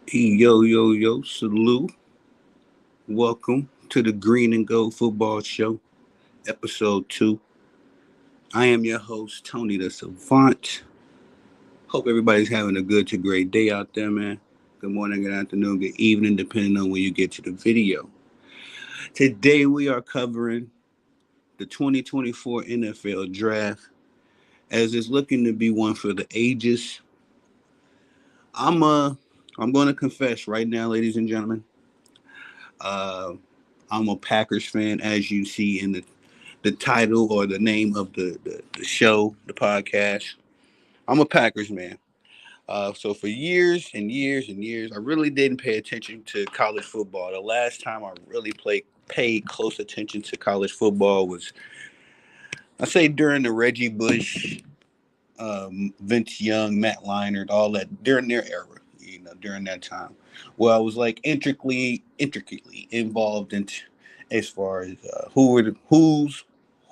Yo, yo, yo, salute. Welcome to the Green and Gold Football Show, episode 2. I am your host, Tony the Savant. Hope everybody's having a good to great day out there, man. Good morning, good afternoon, good evening, depending on when you get to the video. Today we are covering the 2024 NFL Draft, as it's looking to be one for the ages. I'm uh, I'm going to confess right now, ladies and gentlemen. Uh, I'm a Packers fan, as you see in the title or the name of the show, the podcast. I'm a Packers man. So for years and years and years, I really didn't pay attention to college football. The last time I really paid close attention to college football was, I say, during the Reggie Bush, Vince Young, Matt Leinart, all that during their era. During that time, well, I was like intricately involved in as far as who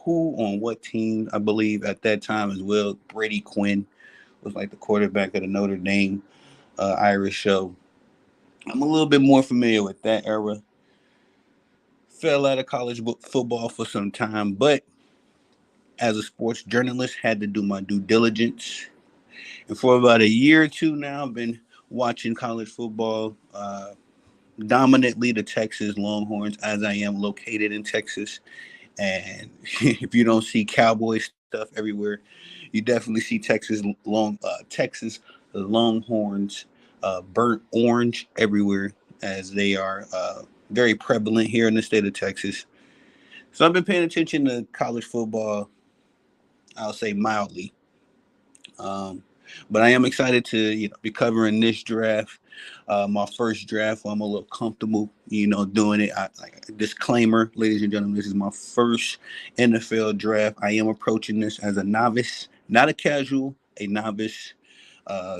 on what team. I believe at that time as well, Brady Quinn was like the quarterback of the Notre Dame Irish show. I'm a little bit more familiar with that era. Fell out of college football for some time, but as a sports journalist, had to do my due diligence. And for about a year or two now, I've been watching college football, dominantly the Texas Longhorns, as I am located in Texas. And if you don't see cowboy stuff everywhere, you definitely see Texas Longhorns burnt orange everywhere, as they are very prevalent here in the state of Texas. So I've been paying attention to college football. I'll say mildly, um, but I am excited to be covering this draft. My first draft, where I'm a little comfortable, doing it. Like disclaimer, ladies and gentlemen, this is my first NFL draft. I am approaching this as a novice, not a casual, a novice.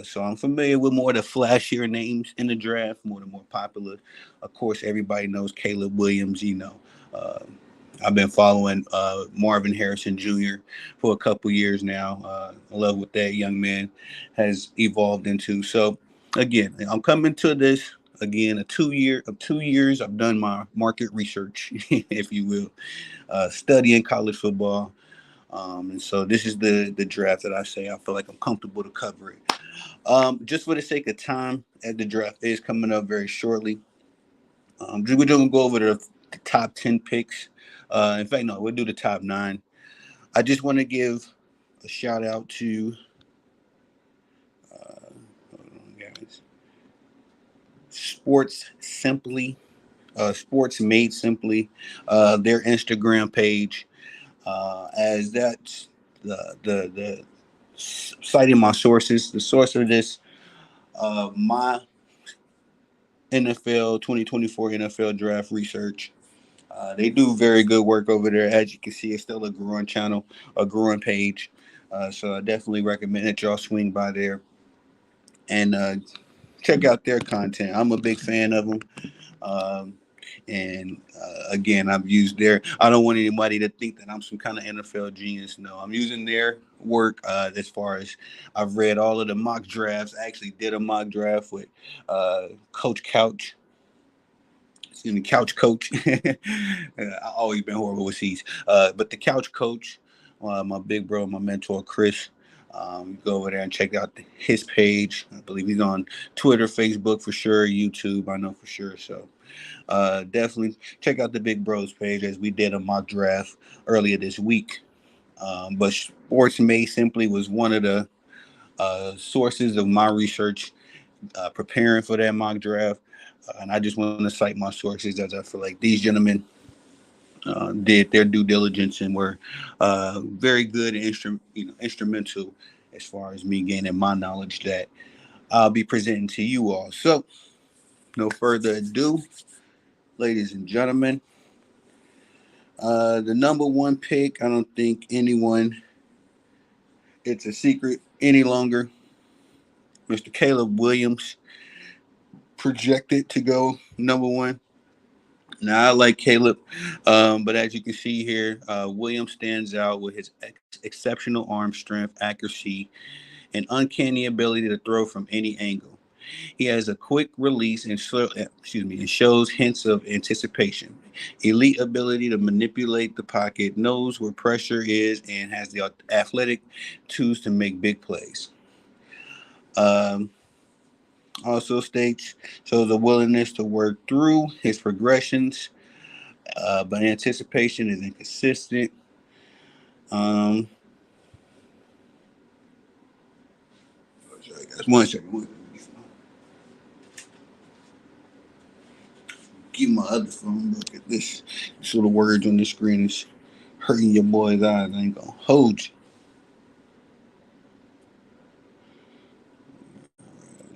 So I'm familiar with more of the flashier names in the draft, more the more popular. Of course, everybody knows Caleb Williams. Uh, I've been following Marvin Harrison Jr. for a couple years now. I love what that young man has evolved into. So again, I'm coming to this again a 2 year of 2 years. I've done my market research, if you will, studying college football. And so this is the draft that I say I feel like I'm comfortable to cover it. Just for the sake of time, as the draft is coming up very shortly, we're going to go over the top 10 picks. In fact, no, we'll do the top 9. I just want to give a shout out to, hold on, guys, Sports Simply, Sports Made Simply, their Instagram page, as that's the citing my sources. The source of this, my NFL 2024 NFL draft research. They do very good work over there. As you can see, it's still a growing channel, a growing page. So I definitely recommend that y'all swing by there and check out their content. I'm a big fan of them. Um, and again, I've used their. I don't want anybody to think that I'm some kind of NFL genius. No, I'm using their work as far as I've read all of the mock drafts. I actually did a mock draft with Coach Couch, excuse me, couch coach. I've always been horrible with C's. But the couch coach, my big bro, my mentor, Chris, go over there and check out his page. I believe he's on Twitter, Facebook for sure, YouTube, I know for sure. So definitely check out the Big Bros page, as we did a mock draft earlier this week. But Sports Made Simply was one of the sources of my research preparing for that mock draft. And I just want to cite my sources, as I feel like these gentlemen did their due diligence and were very good and instrumental as far as me gaining my knowledge that I'll be presenting to you all. So, no further ado, ladies and gentlemen, the number one pick, I don't think anyone, it's a secret any longer. Mr. Caleb Williams projected to go number one. Now I like Caleb, but as you can see here, Williams stands out with his exceptional arm strength, accuracy, and uncanny ability to throw from any angle. He has a quick release and and shows hints of anticipation. Elite ability to manipulate the pocket, knows where pressure is, and has the athletic tools to make big plays. Um, Also states shows a willingness to work through his progressions, but anticipation is inconsistent. Um, one second. Get my other phone. Look at this. This little words on the screen is hurting your boy's eyes. I ain't gonna hold you.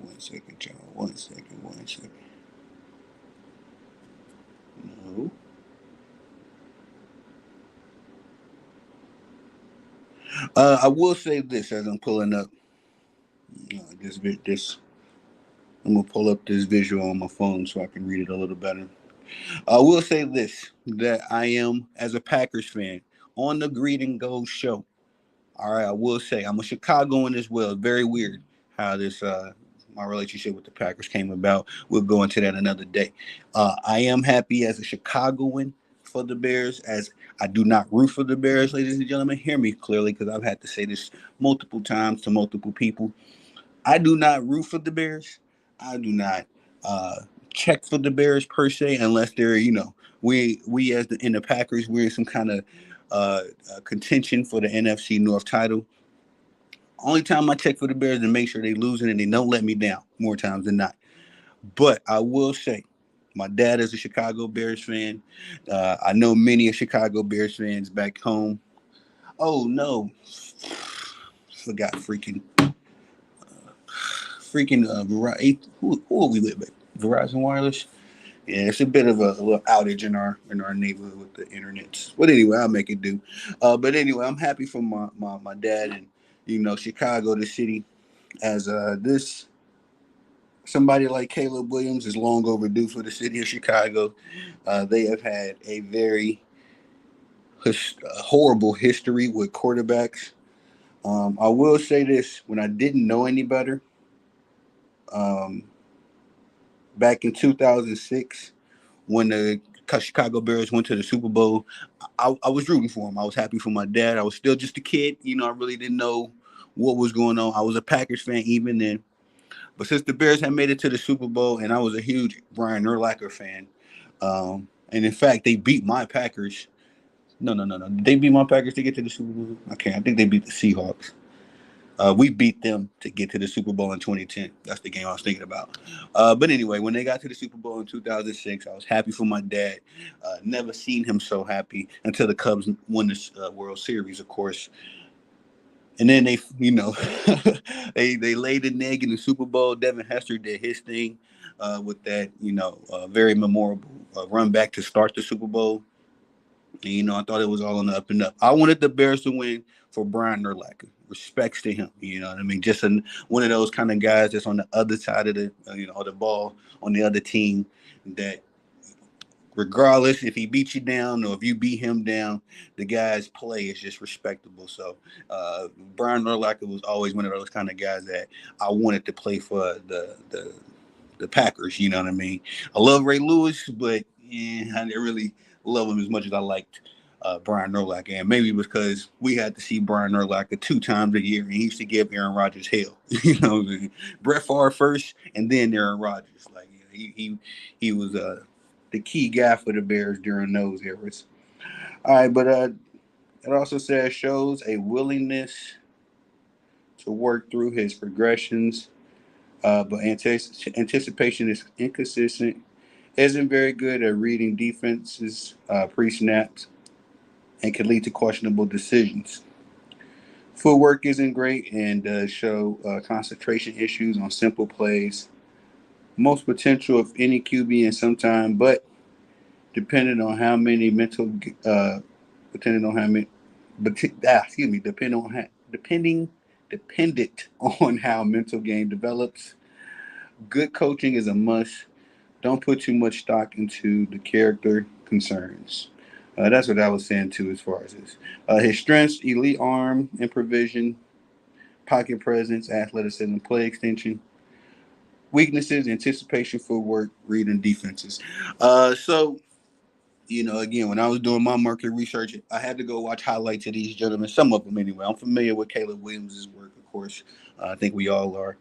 One second, y'all. One second. One second. No. I will say this as I'm pulling up this. I'm gonna pull up this visual on my phone so I can read it a little better. I will say this that I am, as a Packers fan, on the Greed and Gold show. All right, I will say I'm a Chicagoan as well. Very weird how this my relationship with the Packers came about. We'll go into that another day. I am happy as a Chicagoan for the Bears, as I do not root for the Bears, ladies and gentlemen. Hear me clearly, because I've had to say this multiple times to multiple people. I do not root for the Bears. I do not uh, check for the Bears per se, unless they're we as in the Packers, we're in some kind of contention for the NFC North title. Only time I check for the Bears to make sure they losing and they don't let me down more times than not. But I will say, my dad is a Chicago Bears fan. I know many of Chicago Bears fans back home. Oh no, forgot freaking who are we with? Verizon Wireless. Yeah, it's a bit of a little outage in our neighborhood with the internet. But anyway, I'll make it do. But anyway, I'm happy for my dad, and Chicago, the city, as this somebody like Caleb Williams is long overdue for the city of Chicago. They have had a very horrible history with quarterbacks. I will say this: when I didn't know any better, um, back in 2006, when the Chicago Bears went to the Super Bowl, I was rooting for him. I was happy for my dad. I was still just a kid. I really didn't know what was going on. I was a Packers fan even then. But since the Bears had made it to the Super Bowl, and I was a huge Brian Urlacher fan, and in fact, they beat my Packers. No. They beat my Packers to get to the Super Bowl. Okay, I think they beat the Seahawks. We beat them to get to the Super Bowl in 2010. That's the game I was thinking about. But anyway, when they got to the Super Bowl in 2006, I was happy for my dad. Never seen him so happy until the Cubs won this World Series, of course. And then they, they laid the egg in the Super Bowl. Devin Hester did his thing with that, very memorable run back to start the Super Bowl. And, I thought it was all on the up and up. I wanted the Bears to win for Brian Urlacher. Respects to him. You know what I mean? Just one of those kind of guys that's on the other side of the ball on the other team that regardless if he beats you down or if you beat him down, the guy's play is just respectable. So Brian Urlacher was always one of those kind of guys that I wanted to play for the Packers. You know what I mean? I love Ray Lewis, but I didn't really love him as much as I liked Brian Urlacher. And maybe because we had to see Brian Urlacher 2 times a year, and he used to give Aaron Rodgers hell. Brett Favre first, and then Aaron Rodgers. Like he was the key guy for the Bears during those eras. All right, but it also says shows a willingness to work through his progressions, but anticipation is inconsistent. Isn't very good at reading defenses pre-snaps and can lead to questionable decisions. Footwork isn't great and does show concentration issues on simple plays. Most potential of any QB in some time, but depending on how many mental, depending on how many, but excuse me, dependent on how mental game develops. Good coaching is a must. Don't put too much stock into the character concerns. That's what I was saying too, as far as this. His strengths: elite arm and provision, pocket presence, athleticism, play extension. weaknesses, anticipation, footwork, reading defenses. So again, when I was doing my market research, I had to go watch highlights of these gentlemen. Some of them, anyway. I'm familiar with Caleb Williams' work, of course. I think we all are.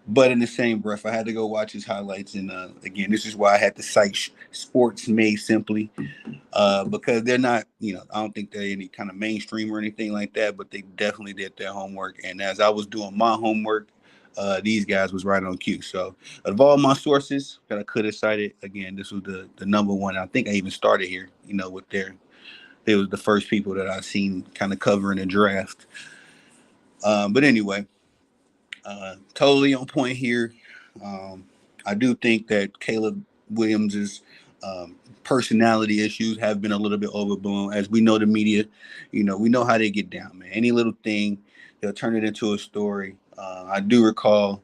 But in the same breath, I had to go watch his highlights. And again, this is why I had to cite Sports Made Simply, because they're not, I don't think they're any kind of mainstream or anything like that, but they definitely did their homework. And as I was doing my homework, these guys was right on cue. So of all my sources that I could have cited, again, this was the number one. I think I even started here, with they was the first people that I seen kind of covering the draft. But anyway, totally on point here. I do think that Caleb Williams's personality issues have been a little bit overblown. As we know, the media, we know how they get down, man. Any little thing, they'll turn it into a story. I do recall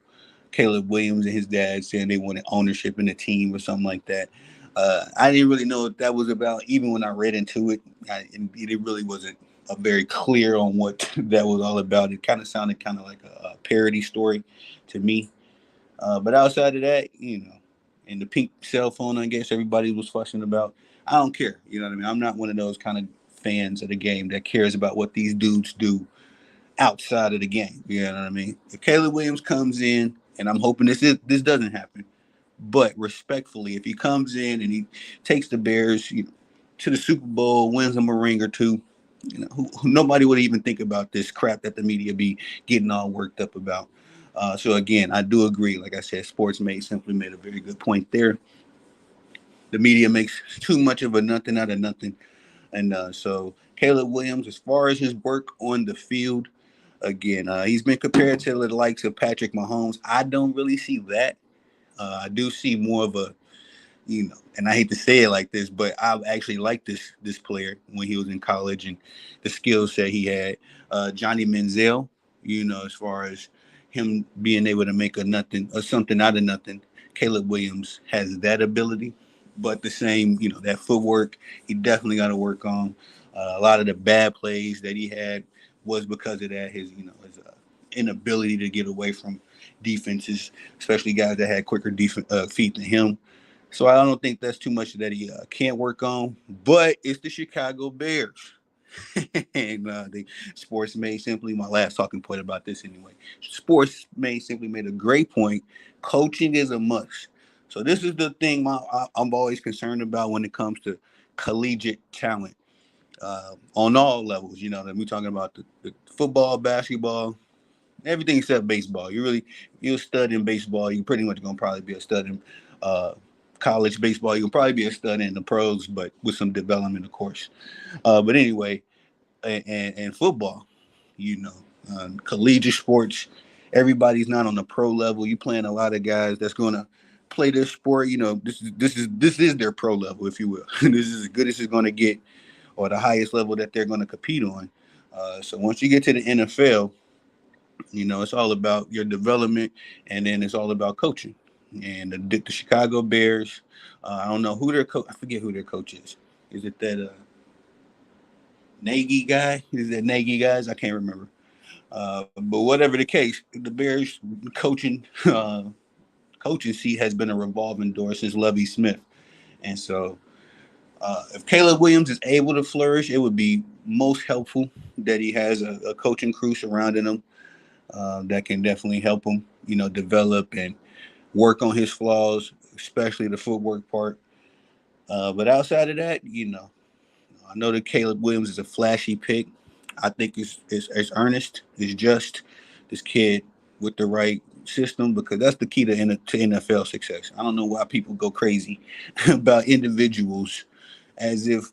Caleb Williams and his dad saying they wanted ownership in the team or something like that. I didn't really know what that was about. Even when I read into it, it really wasn't very clear on what that was all about. It kind of sounded kind of like a parody story to me. But outside of that, and the pink cell phone, I guess everybody was fussing about. I don't care. You know what I mean? I'm not one of those kind of fans of the game that cares about what these dudes do outside of the game. You know what I mean? If Caleb Williams comes in, and I'm hoping this doesn't happen, but respectfully, if he comes in and he takes the Bears to the Super Bowl, wins them a ring or two, nobody would even think about this crap that the media be getting all worked up about. So again, I do agree. Like I said, Sports Made Simply made a very good point there. The media makes too much of a nothing out of nothing. And so Caleb Williams, as far as his work on the field, again, he's been compared to the likes of Patrick Mahomes. I don't really see that. I do see more of a, and I hate to say it like this, but I actually liked this player when he was in college and the skill set he had. Johnny Manziel, as far as him being able to make a nothing or something out of nothing. Caleb Williams has that ability, but the same, that footwork, he definitely got to work on. A lot of the bad plays that he had was because of that, his inability to get away from defenses, especially guys that had quicker feet than him. So I don't think that's too much that he can't work on. But it's the Chicago Bears. And the Sports Made Simply, my last talking point about this anyway. Sports Made Simply made a great point. Coaching is a must. So this is the thing I'm always concerned about when it comes to collegiate talent on all levels. We're talking about the football, basketball, everything except baseball. You're a stud in baseball. You're pretty much gonna probably be a stud in college baseball. You'll probably be a stud in the pros, but with some development, of course. But anyway, and football, collegiate sports, everybody's not on the pro level. You playing a lot of guys that's gonna play this sport. This is their pro level, if you will. This is as good as it's gonna get, or the highest level that they're gonna compete on. So once you get to the NFL, it's all about your development, and then it's all about coaching. And the Chicago Bears, I don't know who their coach. I forget who their coach is. Is it that Nagy guy? Is that Nagy guys? I can't remember. But whatever the case, the Bears coaching seat has been a revolving door since Lovie Smith. And so if Caleb Williams is able to flourish, it would be most helpful that he has a coaching crew surrounding him that can definitely help him, develop and work on his flaws, especially the footwork part. But outside of that, I know that Caleb Williams is a flashy pick. I think it's earnest, it's just this kid with the right system, because that's the key to NFL success. I don't know why people go crazy about individuals as if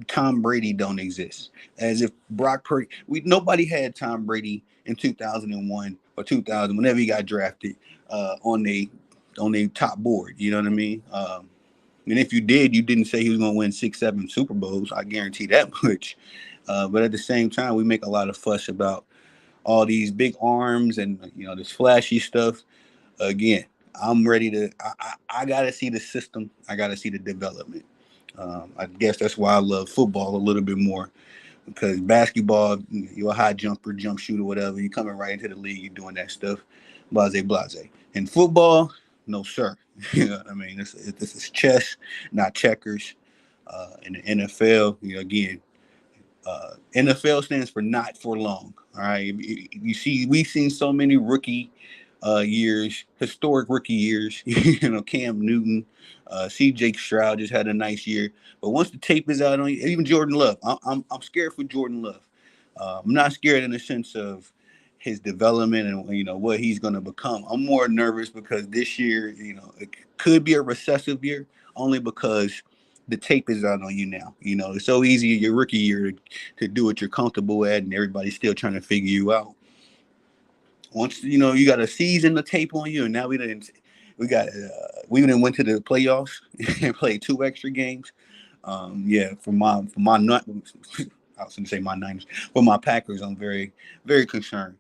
Tom Brady don't exist, as if Brock Purdy. Nobody had Tom Brady in 2001 or 2000 whenever he got drafted on the top board. You know what I mean? And if you did, you didn't say he was going to win 6, 7 Super Bowls. I guarantee that much. But at the same time, we make a lot of fuss about all these big arms and this flashy stuff. Again, I'm ready to. I got to see the system. I got to see the development. I guess that's why I love football a little bit more, because basketball, you're a high jumper, jump shooter, whatever. You're coming right into the league, you're doing that stuff, blase, blase. In football, No, sir. You know what I mean? This is chess, not checkers. In the NFL, again, NFL stands for not for long. All right, you see, we've seen so many rookie years, historic rookie years. Cam Newton, C.J. Stroud just had a nice year. But once the tape is out on you, even Jordan Love, I'm scared for Jordan Love. I'm not scared in the sense of his development and what he's going to become. I'm more nervous because this year, it could be a recessive year, only because the tape is out on you now. It's so easy your rookie year to do what you're comfortable at, and everybody's still trying to figure you out. Once you got a season of tape on you, and now we didn't went to the playoffs and played 2 extra games. Yeah, for my not I was going to say my Niners, for my Packers, I'm very very concerned.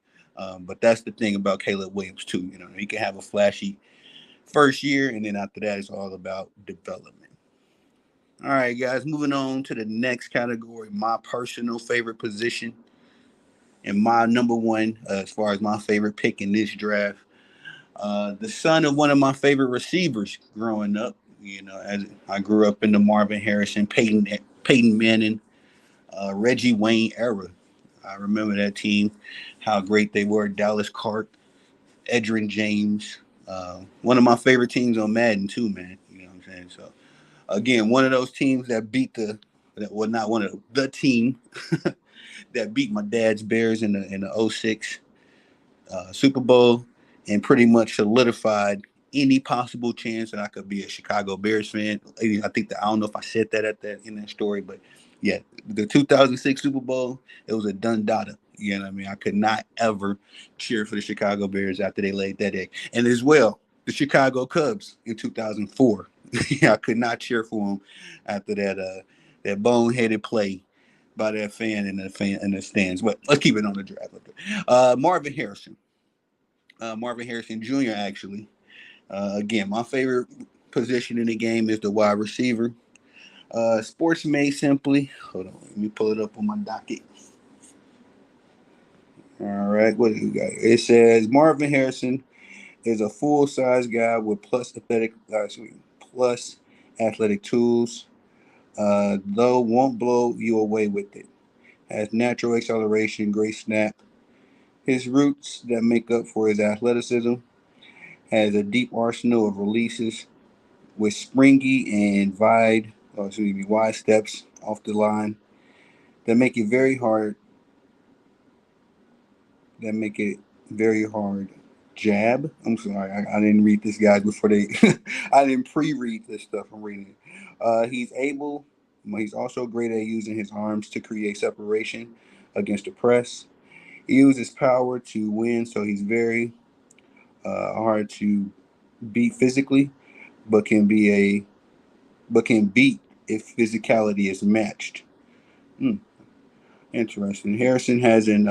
But that's the thing about Caleb Williams too. He can have a flashy first year, and then after that, it's all about development. All right, guys, moving on to the next category, my personal favorite position and my number one as far as my favorite pick in this draft. The son of one of my favorite receivers growing up. As I grew up in the Marvin Harrison, Peyton Manning, Reggie Wayne era. I remember that team, how great they were. Dallas Clark, Edgerrin James. One of my favorite teams on Madden too, man. You know what I'm saying? So again, one of those teams that beat well, not one of the team that beat my dad's Bears in the '06 Super Bowl, and pretty much solidified any possible chance that I could be a Chicago Bears fan. I think I don't know if I said that in that story, but yeah, the 2006 Super Bowl, it was a done data. You know what I mean? I could not ever cheer for the Chicago Bears after they laid that egg. And as well, the Chicago Cubs in 2004. I could not cheer for them after that boneheaded play by that fan in the stands. But let's keep it on the draft. Marvin Harrison Jr. actually. Again, my favorite position in the game is the wide receiver. Sports made simply. Hold on, let me pull it up on my docket. All right, what do you got? It says Marvin Harrison is a full-size guy with plus athletic tools. Though won't blow you away with it. Has natural acceleration, great snap. His roots that make up for his athleticism. Has a deep arsenal of releases with springy and wide steps off the line that make it very hard. That make it very hard. Jab. I'm sorry, I didn't read this guys before they. I didn't pre-read this stuff. I'm reading it. He's also great at using his arms to create separation against the press. He uses power to win, so he's very hard to beat physically, but can beat if physicality is matched. Hmm, interesting. Harrison has an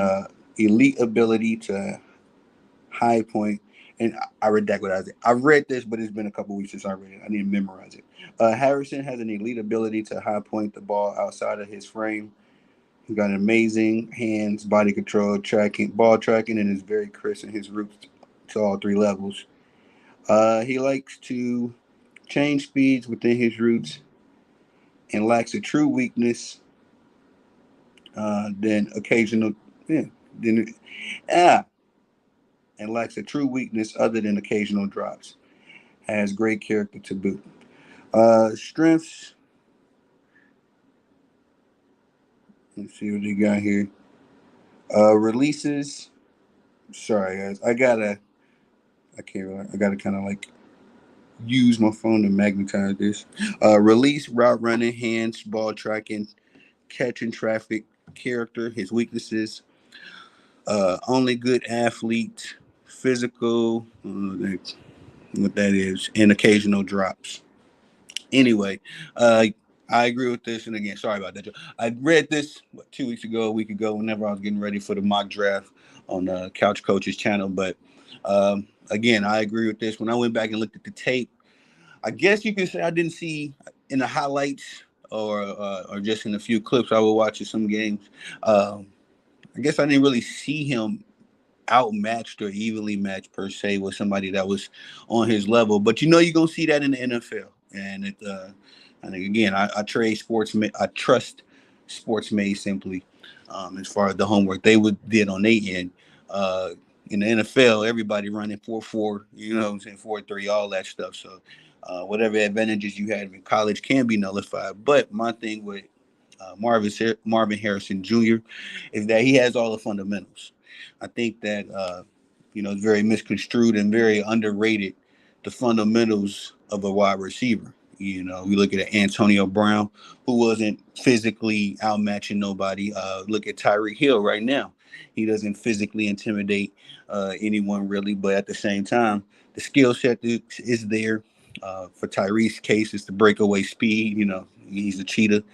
elite ability to high point, and I read that what I said. I read this, but it's been a couple weeks since I read it. I need to memorize it. Harrison has an elite ability to high point the ball outside of his frame. He's got amazing hands, body control, ball tracking, and is very crisp in his routes to all 3 levels. He likes to change speeds within his routes and lacks a true weakness than occasional. Yeah, then and lacks a true weakness other than occasional drops. Has great character to boot. Strengths. Let's see what they got here. Releases. Sorry, guys. I can't. I gotta kind of like use my phone to magnetize this. Release, route running, hands, ball tracking, catching traffic, character. His weaknesses. Only good athlete, physical. What that is, and occasional drops. Anyway, I agree with this. And again, sorry about that. I read this 2 weeks ago, a week ago, whenever I was getting ready for the mock draft on the Couch Coaches channel. But again, I agree with this. When I went back and looked at the tape, I guess you could say I didn't see in the highlights or just in a few clips I would watch in some games. I guess I didn't really see him outmatched or evenly matched per se with somebody that was on his level. But you're gonna see that in the NFL. And I think again, I trust sports made simply as far as the homework they would did on their end. Uh, in the NFL, everybody running 4-4, you know what I'm saying, 4-3, all that stuff. So whatever advantages you had in college can be nullified. But my thing with Marvin Harrison Jr. is that he has all the fundamentals. I think that it's very misconstrued and very underrated the fundamentals of a wide receiver. We look at Antonio Brown, who wasn't physically outmatching nobody. Look at Tyreek Hill right now. He doesn't physically intimidate anyone really, but at the same time, the skill set is there. For Tyreek's case, it's the breakaway speed. He's a cheetah.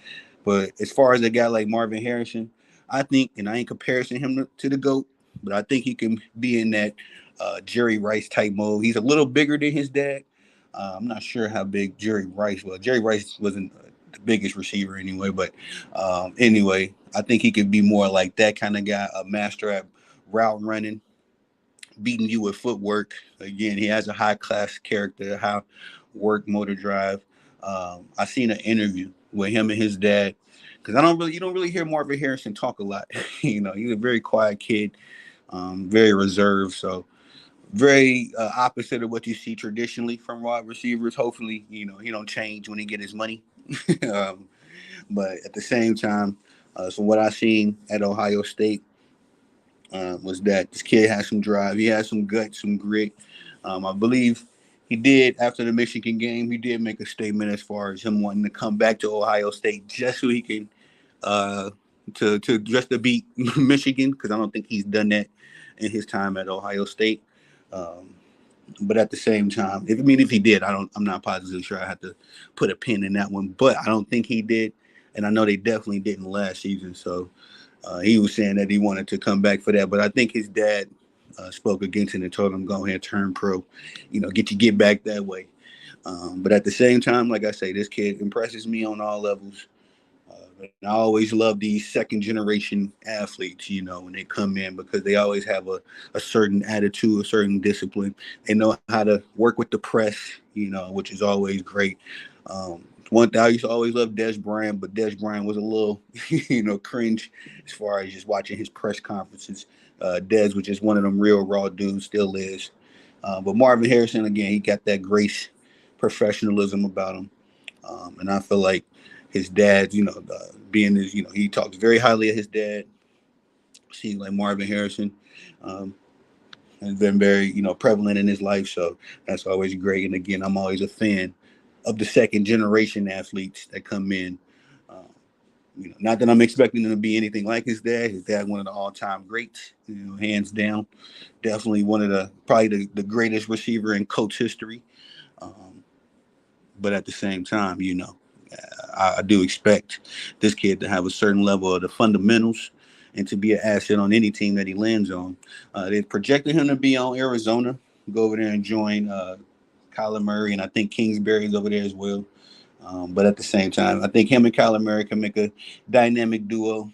But as far as a guy like Marvin Harrison, I think, and I ain't comparing him to the GOAT, but I think he can be in that Jerry Rice type mode. He's a little bigger than his dad. I'm not sure how big Jerry Rice was. Jerry Rice wasn't the biggest receiver anyway, but anyway, I think he could be more like that kind of guy, a master at route running, beating you with footwork. Again, he has a high class character, high work motor drive. I seen an interview with him and his dad because you don't really hear Marvin Harrison talk a lot. He's a very quiet kid, very reserved. So very opposite of what you see traditionally from wide receivers. Hopefully, he don't change when he get his money. um, but at the same time, so what I seen at Ohio State was that this kid has some drive. He has some guts, some grit. I believe he did after the Michigan game. He did make a statement as far as him wanting to come back to Ohio State just so he can uh, to just to beat Michigan because I don't think he's done that in his time at Ohio State. Um, but at the same time, if he did, I'm not positively sure. I have to put a pin in that one, but I don't think he did, and I know they definitely didn't last season. So he was saying that he wanted to come back for that, but I think his dad spoke against it and told him go ahead turn pro, get back that way. But at the same time, like I say, this kid impresses me on all levels. And I always love these second generation athletes, when they come in because they always have a certain attitude, a certain discipline. They know how to work with the press, which is always great. One thing I used to always love Des Bryant, but Des Bryant was a little, cringe as far as just watching his press conferences. Des was just one of them real raw dudes, still is. But Marvin Harrison, again, he got that grace, professionalism about him. And I feel like his dad, being his, he talks very highly of his dad. Seems like Marvin Harrison um, has been very, prevalent in his life. So that's always great. And again, I'm always a fan of the second generation athletes that come in. Uh, not that I'm expecting them to be anything like his dad. His dad, one of the all-time greats, hands down. Definitely one of probably the greatest receiver in Colts history. Um, but at the same time, I do expect this kid to have a certain level of the fundamentals and to be an asset on any team that he lands on. They projected him to be on Arizona, go over there and join Kyler Murray, and I think Kingsbury's over there as well. But at the same time, I think him and Kyler Murray can make a dynamic duo.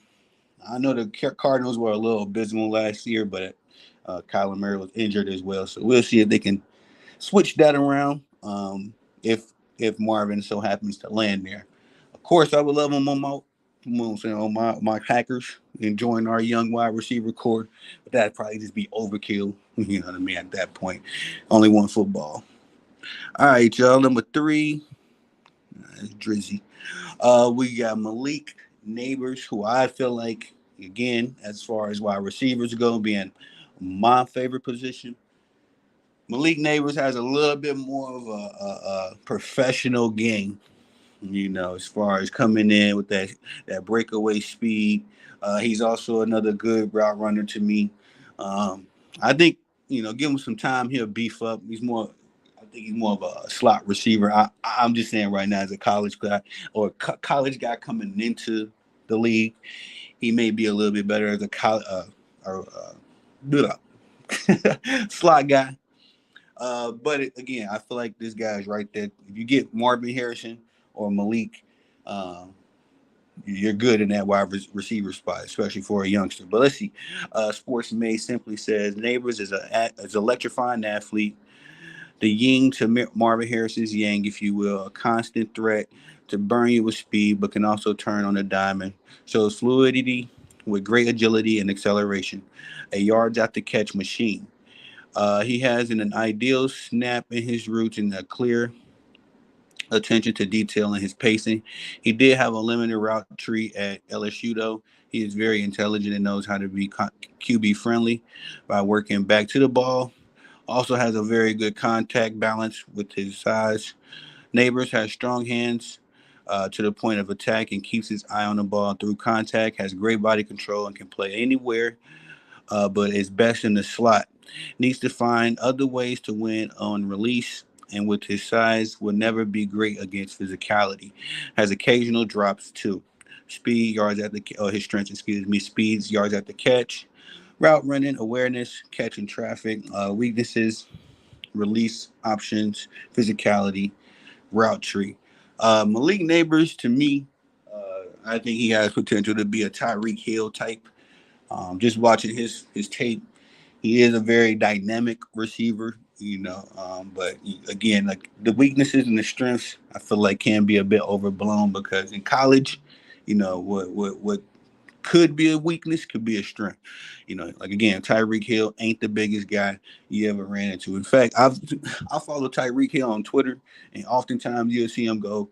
I know the Cardinals were a little abysmal last year, but Kyler Murray was injured as well. So we'll see if they can switch that around. If if Marvin so happens to land there, of course I would love him on my Hackers enjoying our young wide receiver core, but that'd probably just be overkill. You know what I mean? At that point, only one football. All right, y'all. Number three, that's Drizzy. We got Malik Neighbors, who I feel like again, as far as wide receivers go, being my favorite position. Malik Neighbors has a little bit more of a professional game, as far as coming in with that breakaway speed. He's also another good route runner to me. I think give him some time, he'll beef up. I think he's more of a slot receiver. I'm just saying right now, as a college guy or college guy coming into the league, he may be a little bit better as a slot guy. But again, I feel like this guy's right there. If you get Marvin Harrison or Malik, uh, you're good in that wide receiver spot, especially for a youngster. But let's see. Sports May simply says Neighbors is electrifying athlete, the yin to Marvin Harrison's yang, if you will, a constant threat to burn you with speed, but can also turn on a diamond. Shows fluidity with great agility and acceleration. A yards after catch machine. He has an ideal snap in his roots and a clear attention to detail in his pacing. He did have a limited route tree at LSU, though. He is very intelligent and knows how to be QB friendly by working back to the ball. Also has a very good contact balance with his size. Neighbors has strong hands to the point of attack and keeps his eye on the ball through contact. Has great body control and can play anywhere, but is best in the slot. Needs to find other ways to win on release, and with his size, will never be great against physicality. Has occasional drops too. Speed, yards at the his strengths, excuse me, speeds, yards at the catch, route running, awareness, catching traffic, weaknesses, release options, physicality, route tree. Malik Neighbors, to me, I think he has potential to be a Tyreek Hill type. Just watching his tape, he is a very dynamic receiver, but again, like the weaknesses and the strengths, I feel like can be a bit overblown because in college, what could be a weakness could be a strength. Like again, Tyreek Hill ain't the biggest guy you ever ran into. In fact, I follow Tyreek Hill on Twitter, and oftentimes you'll see him go,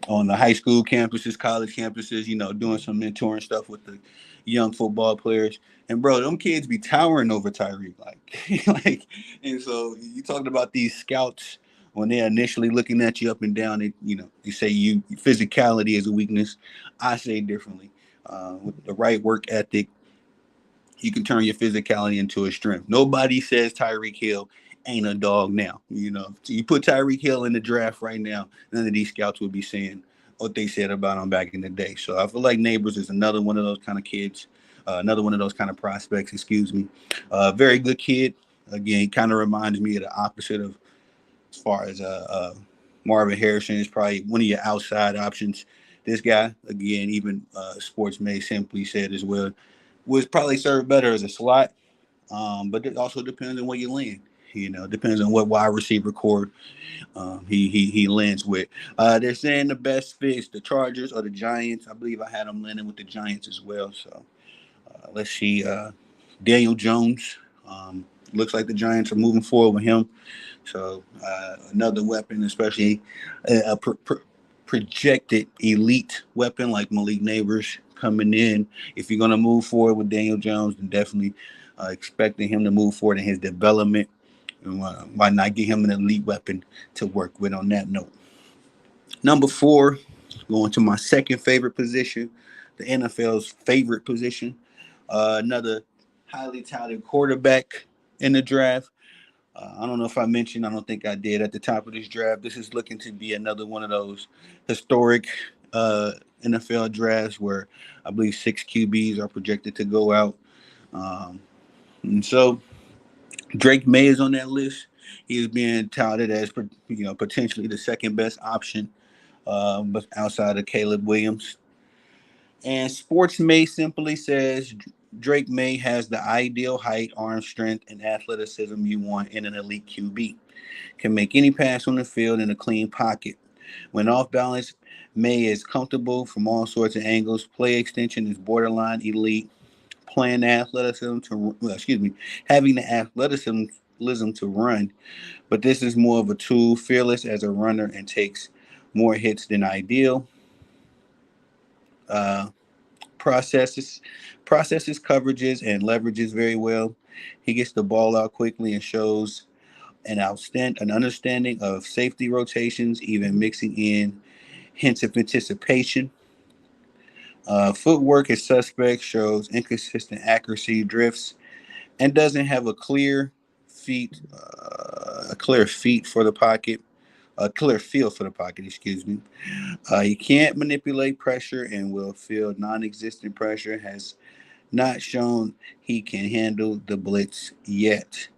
on the high school campuses, college campuses, doing some mentoring stuff with the young football players. And bro, them kids be towering over Tyreek, like, like. And so you talking about these scouts when they're initially looking at you up and down. They say you physicality is a weakness. I say differently. With the right work ethic, you can turn your physicality into a strength. Nobody says Tyreek Hill ain't a dog now. So you put Tyreek Hill in the draft right now, none of these scouts would be saying what they said about him back in the day. So I feel like Neighbors is another one of those kind of kids, another one of those kind of prospects. Excuse me. Very good kid. Again, kind of reminds me of the opposite of as far as Marvin Harrison is probably one of your outside options. This guy, again, even Sports May simply said as well, would probably serve better as a slot. But it also depends on where you land. Depends on what wide receiver core he lands with. They're saying the best fit is the Chargers or the Giants. I believe I had them landing with the Giants as well. So let's see. Daniel Jones. Looks like the Giants are moving forward with him. So another weapon, especially a projected elite weapon like Malik Neighbors coming in. If you're going to move forward with Daniel Jones, then definitely expecting him to move forward in his development. And why not get him an elite weapon to work with on that note? Number 4, going to my second favorite position, the NFL's favorite position. Another highly touted quarterback in the draft. I don't know if I mentioned, I don't think I did at the top of this draft. This is looking to be another one of those historic NFL drafts where I believe 6 QBs are projected to go out. And so Drake May is on that list. He is being touted as, potentially the second best option, but outside of Caleb Williams. And Sports May simply says Drake May has the ideal height, arm strength, and athleticism you want in an elite QB. Can make any pass on the field in a clean pocket. When off balance, May is comfortable from all sorts of angles. Play extension is borderline elite. Playing the athleticism to, well, excuse me, having the athleticism to run, but this is more of a tool. Fearless as a runner and takes more hits than ideal. Uh, processes coverages and leverages very well. He gets the ball out quickly and shows an understanding of safety rotations, even mixing in hints of anticipation. Footwork is suspect, shows inconsistent accuracy, drifts, and doesn't have a clear feet for the pocket, a clear feel for the pocket. Excuse me. He can't manipulate pressure and will feel non-existent pressure. Has not shown he can handle the blitz yet.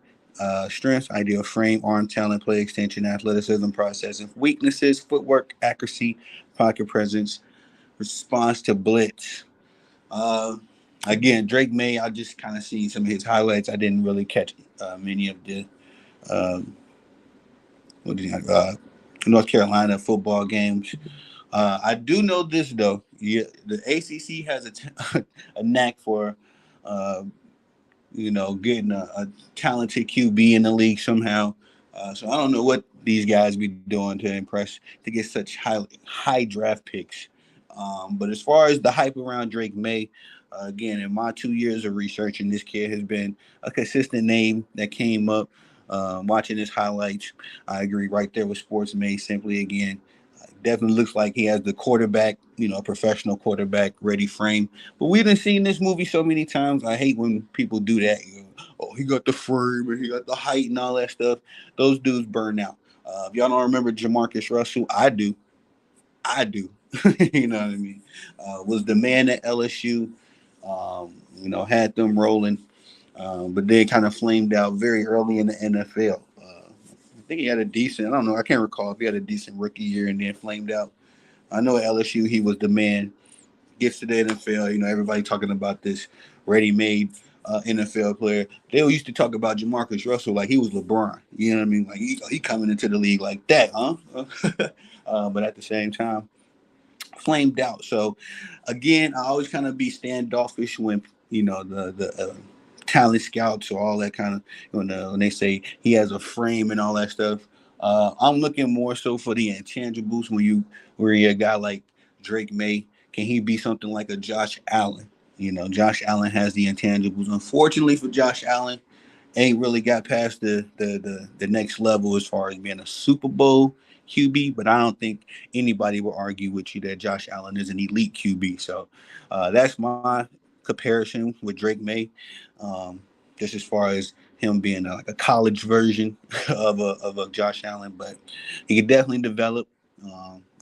Strengths: ideal frame, arm talent, play extension, athleticism, processing. Weaknesses: footwork, accuracy, pocket presence, response to blitz. Uh, Again, Drake May, I just kind of see some of his highlights. I didn't really catch many of the um, what do you, North Carolina football games. I do know this though. Yeah, the ACC has a knack for uh, getting a talented QB in the league somehow. So I don't know what these guys be doing to impress to get such high draft picks. But as far as the hype around Drake May, again, in my 2 years of researching, this kid has been a consistent name that came up. Watching his highlights, I agree right there with Sports May. Simply again, definitely looks like he has the quarterback, a professional quarterback ready frame. But we done seen this movie so many times. I hate when people do that. Oh, he got the frame and he got the height and all that stuff. Those dudes burn out. If y'all don't remember Jamarcus Russell, I do. I do. You know what I mean? Was the man at LSU. Had them rolling, but then kind of flamed out very early in the NFL. I think he had a decent. I don't know. I can't recall if he had a decent rookie year and then flamed out. I know at LSU he was the man. Gets to the NFL, everybody talking about this ready-made NFL player. They used to talk about Jamarcus Russell like he was LeBron. You know what I mean? Like he coming into the league like that, huh? But at the same time, flamed out. So again, I always kind of be standoffish when the talent scouts or all that kind of when they say he has a frame and all that stuff. I'm looking more so for the intangibles where you a guy like Drake May. Can he be something like a Josh Allen? Josh Allen has the intangibles. Unfortunately for Josh Allen, ain't really got past the next level as far as being a Super Bowl QB, but I don't think anybody will argue with you that Josh Allen is an elite QB. So that's my comparison with Drake May. Um, just as far as him being like a college version of a Josh Allen, but he could definitely develop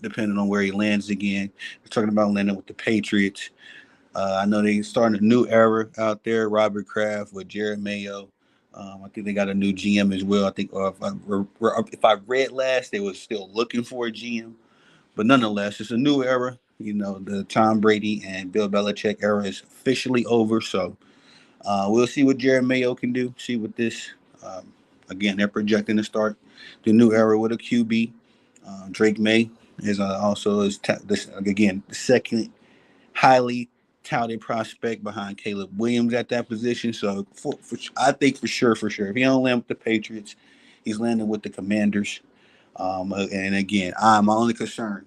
depending on where he lands again. We're talking about landing with the Patriots. I know they starting a new era out there. Robert Kraft with Jared Mayo. I think they got a new GM as well. I think if I read last, they were still looking for a GM. But nonetheless, it's a new era. The Tom Brady and Bill Belichick era is officially over. So we'll see what Jared Mayo can do. See what this. Again, they're projecting to start the new era with a QB. Drake May is also this again the second highly touted prospect behind Caleb Williams at that position. So I think for sure, if he don't land with the Patriots, he's landing with the Commanders. And again, my only concern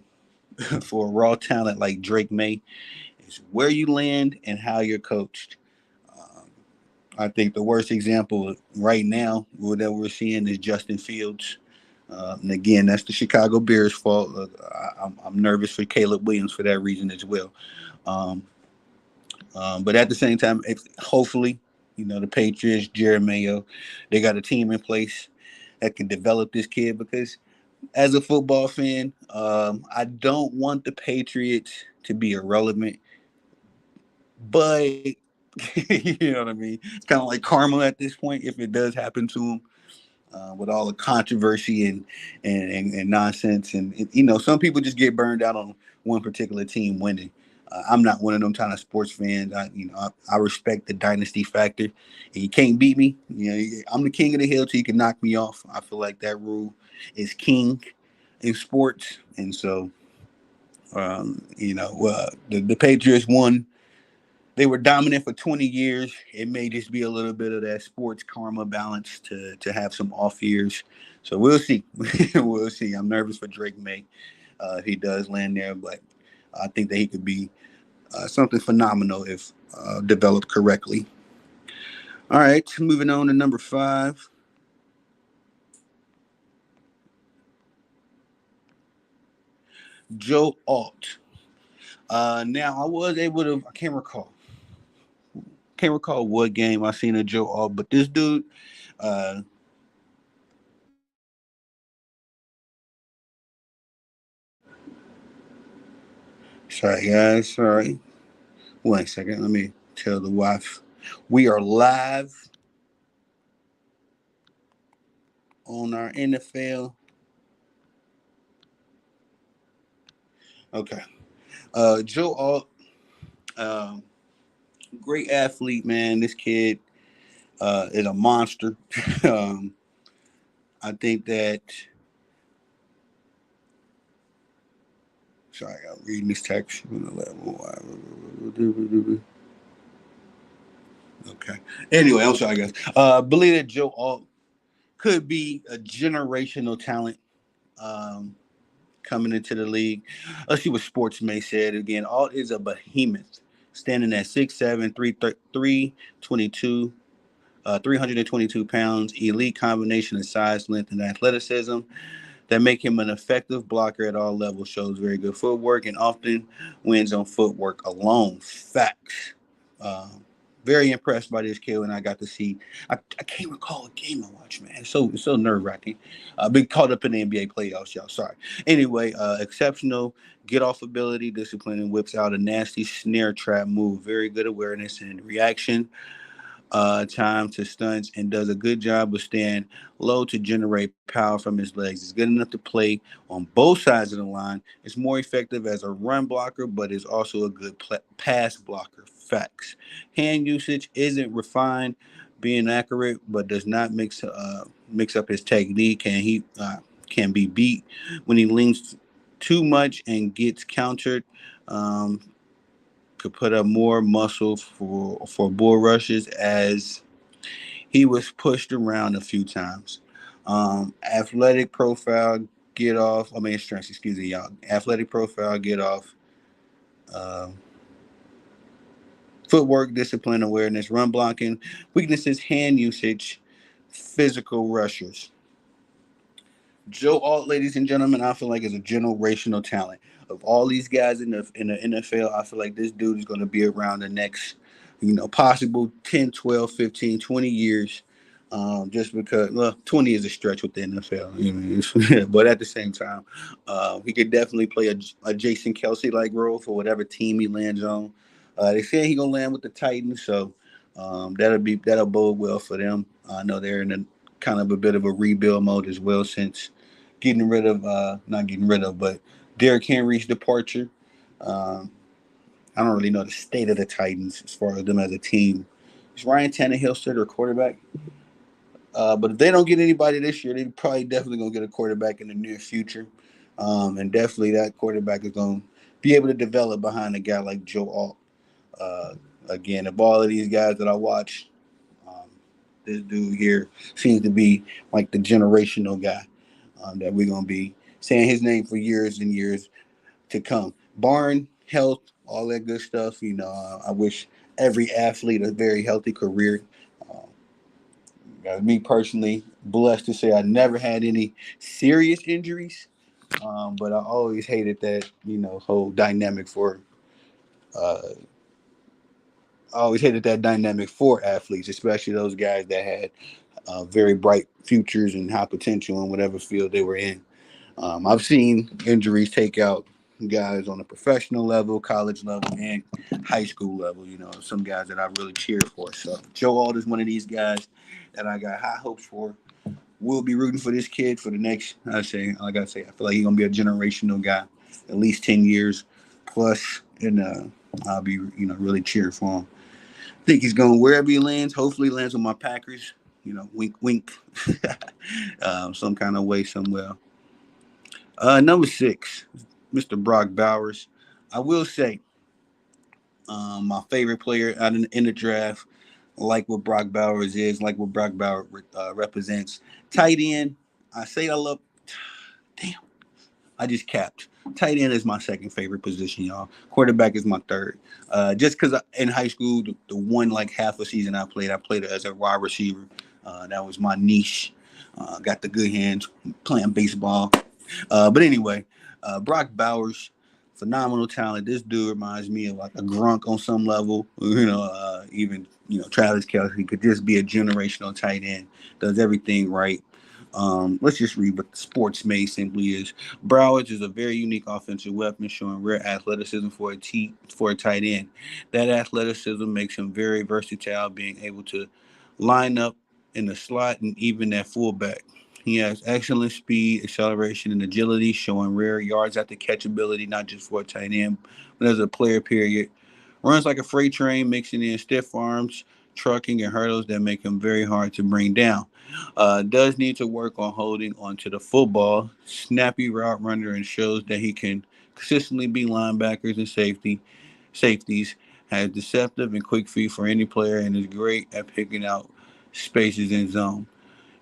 for raw talent like Drake May is where you land and how you're coached. Um, I think the worst example right now that we're seeing is Justin Fields. And again, that's the Chicago Bears' fault. I'm nervous for Caleb Williams for that reason as well. Um, but at the same time, hopefully, the Patriots, Jared Mayo, they got a team in place that can develop this kid because as a football fan, I don't want the Patriots to be irrelevant, but you know what I mean? It's kind of like karma at this point if it does happen to them. With all the controversy and nonsense, and some people just get burned out on one particular team winning. I'm not one of them kind of sports fans. I respect the dynasty factor, and you can't beat me. I'm the king of the hill till you can knock me off. I feel like that rule is king in sports, and so the Patriots won. They were dominant for 20 years. It may just be a little bit of that sports karma balance to have some off years. So we'll see. We'll see. I'm nervous for Drake May if he does land there, but I think that he could be something phenomenal if developed correctly. All right, moving on to number 5. Joe Alt. Now I was able to. I can't recall what game I seen of Joe Alt, but this dude. Uh, Sorry, guys. Sorry. 1 second. Let me tell the wife we are live. on our NFL. Okay. Joe Alt, um, great athlete, man. This kid is a monster. um, I think that. Sorry, I'm reading this text. Okay. Anyway, I'm sorry, guys. Believe that Joe Alt could be a generational talent. Um, Coming into the league. Let's see what Sports May said again. Alt is a behemoth, standing at 6'7", 322, 322 pounds. Elite combination of size, length, and athleticism that make him an effective blocker at all levels. Shows very good footwork and often wins on footwork alone. Facts. Um, Very impressed by this kid when I got to see. I can't recall a game I watched, man. It's so nerve wracking. I've been caught up in the NBA playoffs, y'all. Sorry. Anyway, exceptional get off ability, discipline, and whips out a nasty snare trap move. Very good awareness and reaction time to stunts and does a good job of staying low to generate power from his legs. It's good enough to play on both sides of the line. It's more effective as a run blocker, but is also a good pass blocker. Facts. Hand usage isn't refined, being accurate, but does not mix up his technique. And he can be beat when he leans too much and gets countered. Um, could put up more muscle for bull rushes as he was pushed around a few times. Athletic profile, get off. I mean, strength. Excuse me, y'all. Athletic profile, get off. Uh, Footwork, discipline, awareness, run blocking, weaknesses, hand usage, physical rushers. Joe Alt, ladies and gentlemen, I feel like is a generational talent. Of all these guys in the NFL, I feel like this dude is going to be around the next, possible 10, 12, 15, 20 years. Just because, well, 20 is a stretch with the NFL, but at the same time, he could definitely play a Jason Kelsey like role for whatever team he lands on. They say he gonna land with the Titans, so that'll bode well for them. I know they're in a kind of a bit of a rebuild mode as well since getting rid of not getting rid of, but Derrick Henry's departure. Um, I don't really know the state of the Titans as far as them as a team. Is Ryan Tannehill still their quarterback? But if they don't get anybody this year, they probably definitely gonna get a quarterback in the near future. And definitely that quarterback is gonna be able to develop behind a guy like Joe Alt. Uh, Again, of all of these guys that I watch, um, this dude here seems to be like the generational guy that we're gonna be saying his name for years and years to come. Barn health, all that good stuff. I wish every athlete a very healthy career. Me personally, blessed to say I never had any serious injuries, but I always hated that whole dynamic for. Uh, I always hated that dynamic for athletes, especially those guys that had very bright futures and high potential in whatever field they were in. I've seen injuries take out guys on a professional level, college level, and high school level. Some guys that I really cheered for. So Joe Alt is one of these guys that I got high hopes for. We'll be rooting for this kid for the next. Like I say, I feel like he's gonna be a generational guy, at least 10 years plus, and I'll be really cheering for him. I think he's going wherever he lands. Hopefully, he lands with my Packers. Wink, wink, some kind of way somewhere. Number 6, Mr. Brock Bowers. I will say, my favorite player out in the draft, like what Brock Bowers is, like what Brock Bowers represents. Tight end. I say I love. Damn, I just capped. Tight end is my second favorite position, y'all. Quarterback is my third. Just because in high school, the one like half a season I played as a wide receiver. That was my niche. Got the good hands playing baseball. But anyway, Brock Bowers, phenomenal talent. This dude reminds me of like a Grunk on some level. Even Travis Kelce could just be a generational tight end. Does everything right. Let's just read what the Sports May simply is. Broward is a very unique offensive weapon, showing rare athleticism for a tight end. That athleticism makes him very versatile, being able to line up in the slot and even at fullback. He has excellent speed, acceleration, and agility, showing rare yards after catch ability, not just for a tight end, but as a player, period. Runs like a freight train, mixing in stiff arms, trucking, and hurdles that make him very hard to bring down. Does need to work on holding onto the football. Snappy route runner and shows that he can consistently beat linebackers and safeties. Has deceptive and quick feet for any player and is great at picking out spaces in zone.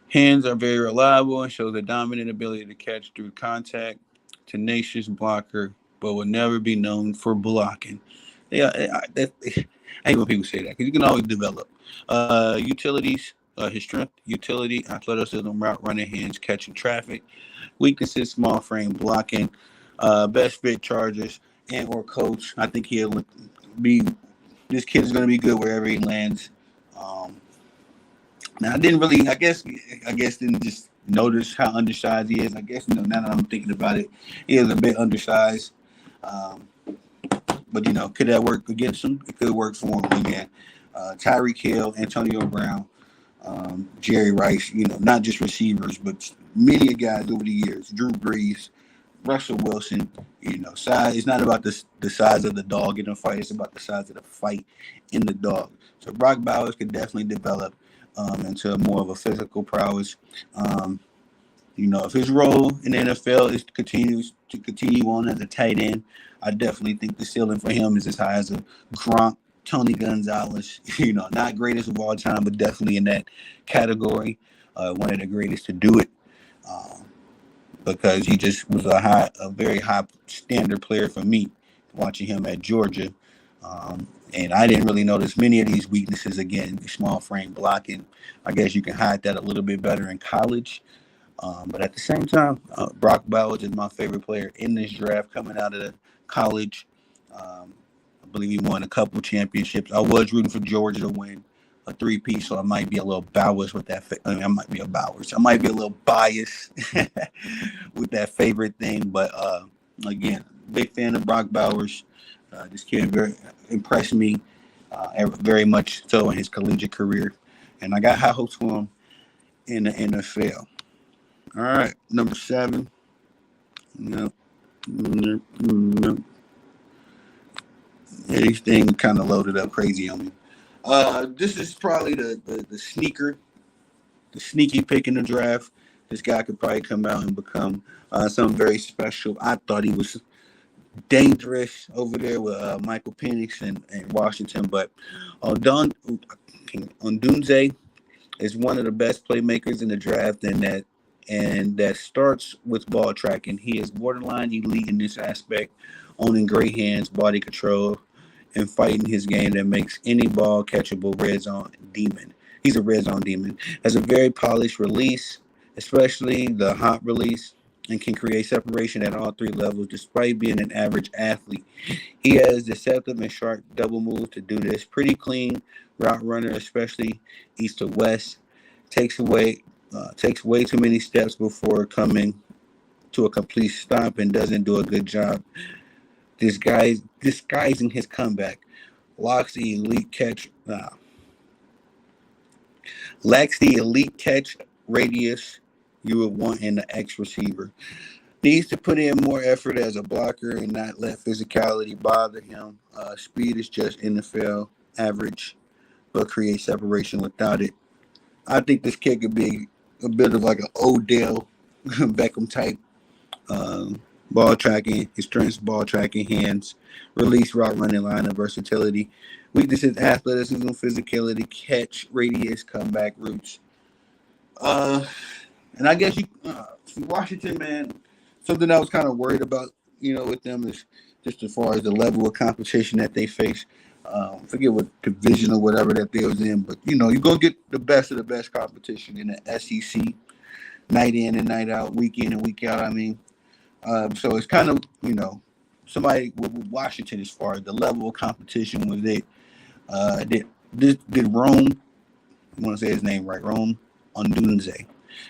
Hands are very reliable and shows a dominant ability to catch through contact. Tenacious blocker, but will never be known for blocking. Yeah, I hate when people say that because you can always develop. Utilities, his strength, utility, athleticism, route running, hands, catching traffic. Weaknesses, small frame, blocking. Best fit, Chargers and or coach. I think he'll be. This kid is going to be good wherever he lands. Um, Now I didn't really. I guess didn't just notice how undersized he is. I guess now that I'm thinking about it, he is a bit undersized. Um, but could that work against him? It could work for him again. Tyreek Hill, Antonio Brown, Jerry Rice. Not just receivers, but many guys over the years. Drew Brees, Russell Wilson. Size. It's not about the size of the dog in a fight. It's about the size of the fight in the dog. So Brock Bowers could definitely develop into more of a physical prowess. Um, if his role in the NFL is continues to continue on as a tight end, I definitely think the ceiling for him is as high as a Gronk, Tony Gonzalez. Not greatest of all time, but definitely in that category. One of the greatest to do it. Um, because he just was a very high standard player for me, watching him at Georgia. And I didn't really notice many of these weaknesses. Again, small frame blocking. I guess you can hide that a little bit better in college. But at the same time, Brock Bowers is my favorite player in this draft coming out of the college. I believe he won a couple championships. I was rooting for Georgia to win a three-piece, so I might be a little Bowers with that. I might be a Bowers. I might be a little biased with that favorite thing. But again, big fan of Brock Bowers. This kid very impressed me very much so in his collegiate career. And I got high hopes for him in the NFL. All right, number 7. No, no, no. Yeah, these things kind of loaded up crazy on me. This is probably the sneaky pick in the draft. This guy could probably come out and become something very special. I thought he was dangerous over there with Michael Penix and Washington, but Odunze is one of the best playmakers in the draft, and that starts with ball tracking. He is borderline elite in this aspect, owning great hands, body control, and fighting his game that makes any ball catchable. Red zone demon. He's a red zone demon. Has a very polished release, especially the hot release, and can create separation at all three levels despite being an average athlete. He has deceptive and sharp double moves to do this. Pretty clean route runner, especially east to west. Takes way too many steps before coming to a complete stop and doesn't do a good job disguising his comeback. Locks the elite catch. Lacks the elite catch radius you would want in the X receiver. Needs to put in more effort as a blocker and not let physicality bother him. Speed is just NFL average, but create separation without it. I think this kid could be a bit of like an Odell Beckham type. Ball tracking, his strengths, ball tracking, hands, release, route running, line of versatility. Weaknesses, athleticism, physicality, catch, radius, comeback routes. And I guess Washington, man, something I was kind of worried about, with them is just as far as the level of competition that they face. Forget what division or whatever that they was in, but you're gonna get the best of the best competition in the SEC, night in and night out, week in and week out. I mean, so it's kind of somebody with Washington as far as the level of competition was it. Did Rome? I want to say his name right, Rome Odunze.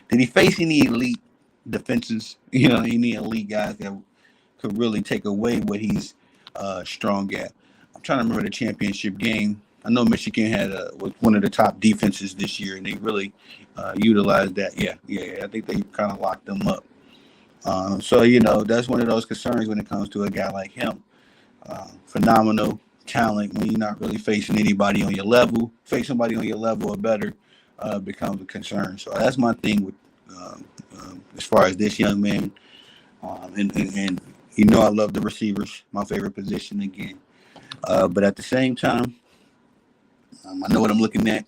Did he face any elite defenses? Any elite guys that could really take away what he's strong at? I'm trying to remember the championship game. I know Michigan had was one of the top defenses this year, and they really utilized that. Yeah. I think they kind of locked them up. So that's one of those concerns when it comes to a guy like him. Phenomenal talent when you're not really facing anybody on your level. Face somebody on your level or better becomes a concern. So that's my thing with as far as this young man. And I love the receivers, my favorite position again. But at the same time, I know what I'm looking at.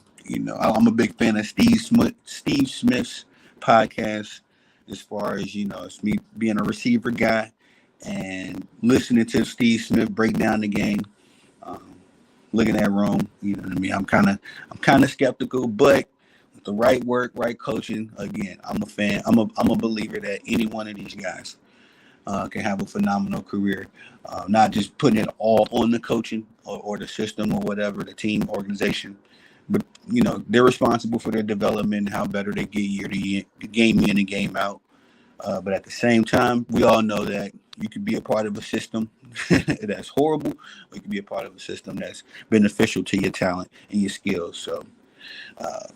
I'm a big fan of Steve Smith's podcast. As far as it's me being a receiver guy and listening to Steve Smith break down the game. Um, Looking at Rome, you know what I mean. I'm kind of skeptical, but with the right work, right coaching, again, I'm a fan. I'm a believer that any one of these guys can have a phenomenal career. Not just putting it all on the coaching or the system or whatever, the team organization, but they're responsible for their development, how better they get year to year, game in and game out. But at the same time, we all know that you could be a part of a system that's horrible, or you could be a part of a system that's beneficial to your talent and your skills. So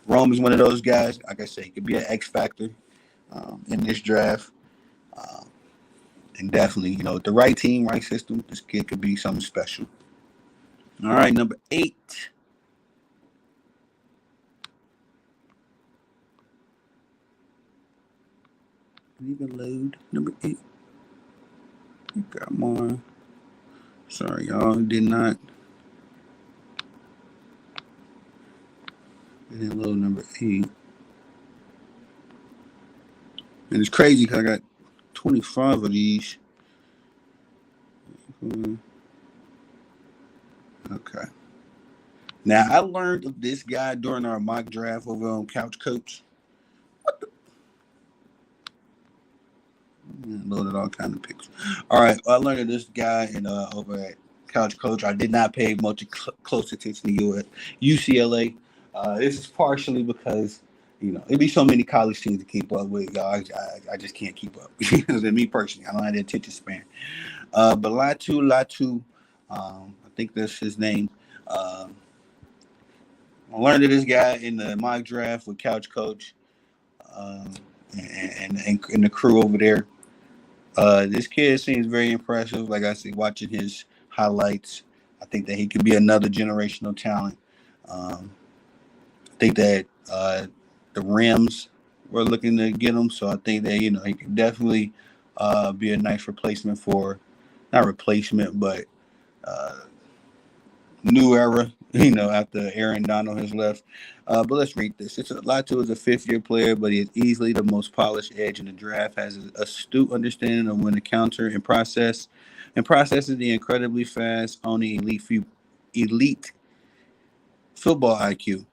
Rome is one of those guys. Like I say, he could be an X factor in this draft. Um, and definitely, with the right team, right system, this kid could be something special. All right, number 8. Even load number 8. We got more. Sorry, y'all. Did not. It didn't load number 8. And it's crazy because I got 25 of these. Okay. Now, I learned of this guy during our mock draft over on Couch Coach. Loaded all kind of picks. All right, I learned of this guy over at Couch Coach. I did not pay much close attention to you at UCLA. This is partially because it'd be so many college teams to keep up with. Y'all, I just can't keep up. Me personally, I don't have the attention span. But Latu, I think that's his name. I learned of this guy in the mock draft with Couch Coach and the crew over there. This kid seems very impressive. Like I said, watching his highlights, I think that he could be another generational talent. I think that the Rams were looking to get him, so I think that he could definitely be a nice replacement for, not replacement, but new era. After Aaron Donald has left. But let's read this. Latu is a 5th-year player, but he is easily the most polished edge in the draft. Has an astute understanding of when to counter and processes the incredibly fast, owning elite football IQ.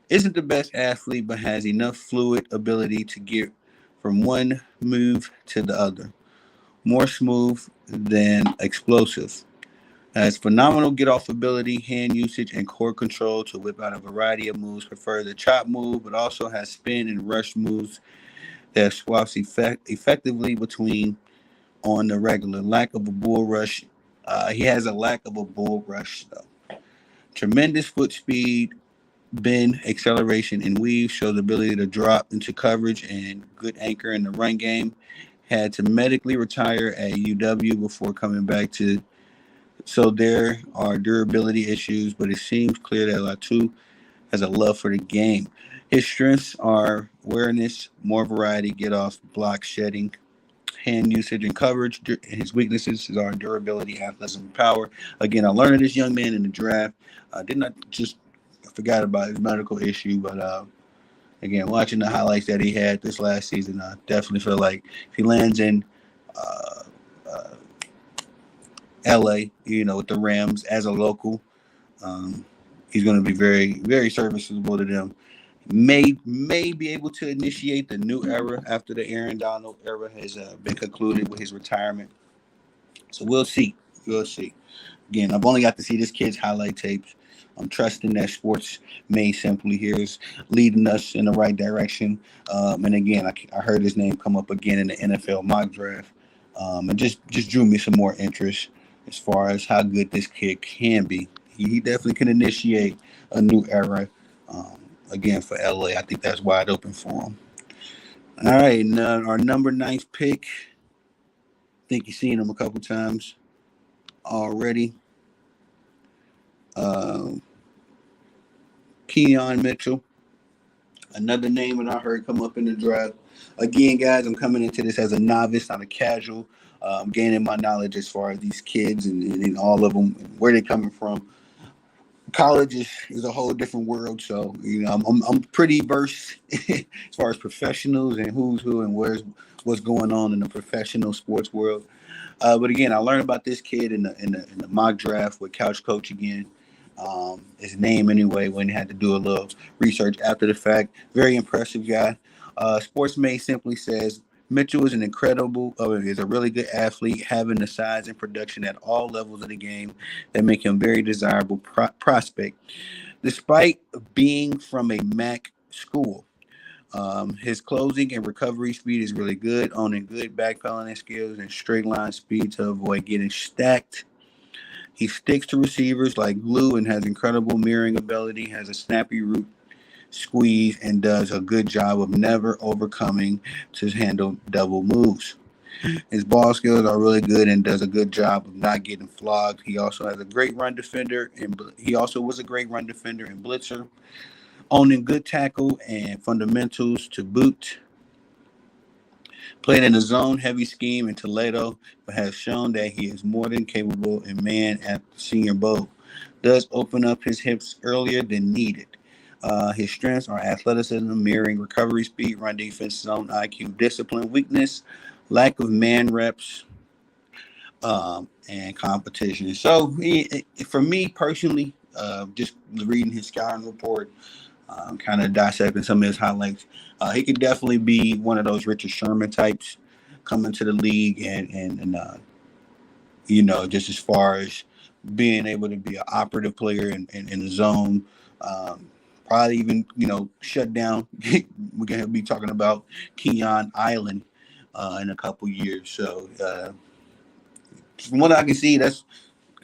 Isn't the best athlete, but has enough fluid ability to get from one move to the other. More smooth than explosive. Has phenomenal get-off ability, hand usage, and core control to whip out a variety of moves. Prefer the chop move, but also has spin and rush moves that swaps effectively between on the regular. Lack of a bull rush. He has a lack of a bull rush, though. Tremendous foot speed, bend, acceleration, and weave. Shows ability to drop into coverage and good anchor in the run game. Had to medically retire at UW before coming back to. So there are durability issues, but it seems clear that Latu has a love for the game. His strengths are awareness, more variety, get off, block, shedding, hand usage, and coverage. His weaknesses are durability, athleticism, and power. Again, I learned of this young man in the draft. I did not just forgot about his medical issue, but again, watching the highlights that he had this last season, I definitely feel like if he lands in LA, with the Rams as a local, he's going to be very, very serviceable to them. May be able to initiate the new era after the Aaron Donald era has been concluded with his retirement. So we'll see. We'll see. Again, I've only got to see this kid's highlight tapes. I'm trusting that Sports Made Simply here is leading us in the right direction. And again, I heard his name come up again in the NFL mock draft. It just drew me some more interest as far as how good this kid can be. he definitely can initiate a new era. Um, Again for LA, I think that's wide open for him. All right, now our number ninth pick. I think you've seen him a couple times already. Uh, Keon Mitchell, another name that I heard come up in the draft. Again, guys, I'm coming into this as a novice, not a casual. I'm gaining my knowledge as far as these kids and all of them, where they're coming from. College is a whole different world, so I'm pretty versed as far as professionals and who's who and what's going on in the professional sports world. But again, I learned about this kid in the mock draft with Couch Coach again. His name anyway when he had to do a little research after the fact. Very impressive guy. Sportsmate simply says Mitchell is a really good athlete, having the size and production at all levels of the game that make him very desirable prospect. Despite being from a MAC school, his closing and recovery speed is really good, owning good backpedaling skills and straight line speed to avoid getting stacked. He sticks to receivers like glue and has incredible mirroring ability, has a snappy route squeeze, and does a good job of never overcoming to handle double moves. His ball skills are really good and does a good job of not getting flogged. He also has a great run defender, and he also was a great run defender and blitzer, owning good tackle and fundamentals to boot. Played in a zone heavy scheme in Toledo, but has shown that he is more than capable in man at the Senior Bowl. Does open up his hips earlier than needed. His strengths are athleticism, mirroring, recovery speed, run defense, zone IQ, discipline, weakness, lack of man reps, and competition. So, for me personally, just reading his scouting report, kind of dissecting some of his highlights. He could definitely be one of those Richard Sherman types coming to the league, just as far as being able to be an operative player in the zone. Probably even shut down. We're gonna be talking about Keon Island in a couple years. So from what I can see, that's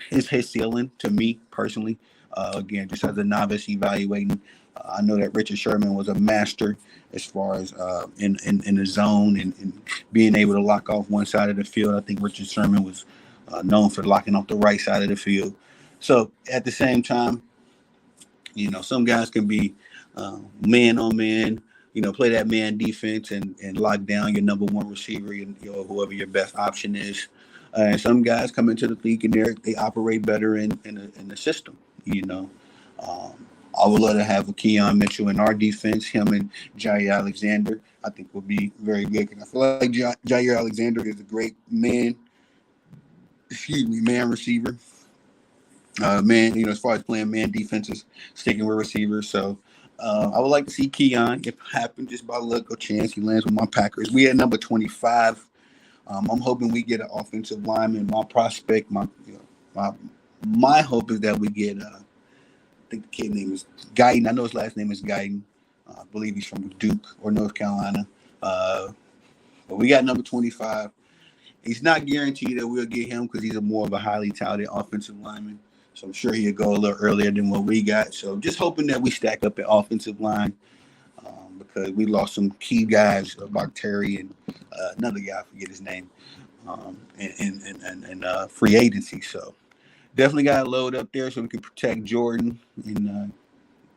his ceiling to me personally. Again, just as a novice evaluating, I know that Richard Sherman was a master as far as in the zone and being able to lock off one side of the field. I think Richard Sherman was known for locking off the right side of the field. So at the same time, some guys can be man on man, play that man defense and lock down your number one receiver, whoever your best option is. And some guys come into the league and they operate better in the system. I would love to have a Keon Mitchell in our defense. Him and Jair Alexander, I think, would be very good. I feel like Jair Alexander is a great man receiver. As far as playing man defenses, sticking with receivers. So I would like to see Keon, if it happened, just by luck or chance, he lands with my Packers. We at number 25. I'm hoping we get an offensive lineman. My prospect, my hope is that we get. I think the kid name is Guyton. I know his last name is Guyton. I believe he's from Duke or North Carolina. But we got number 25. He's not guaranteed that we'll get him because he's more of a highly touted offensive lineman. So I'm sure he'll go a little earlier than what we got. So just hoping that we stack up at offensive line because we lost some key guys, Terry and another guy, I forget his name, in free agency. So definitely got to load up there so we can protect Jordan and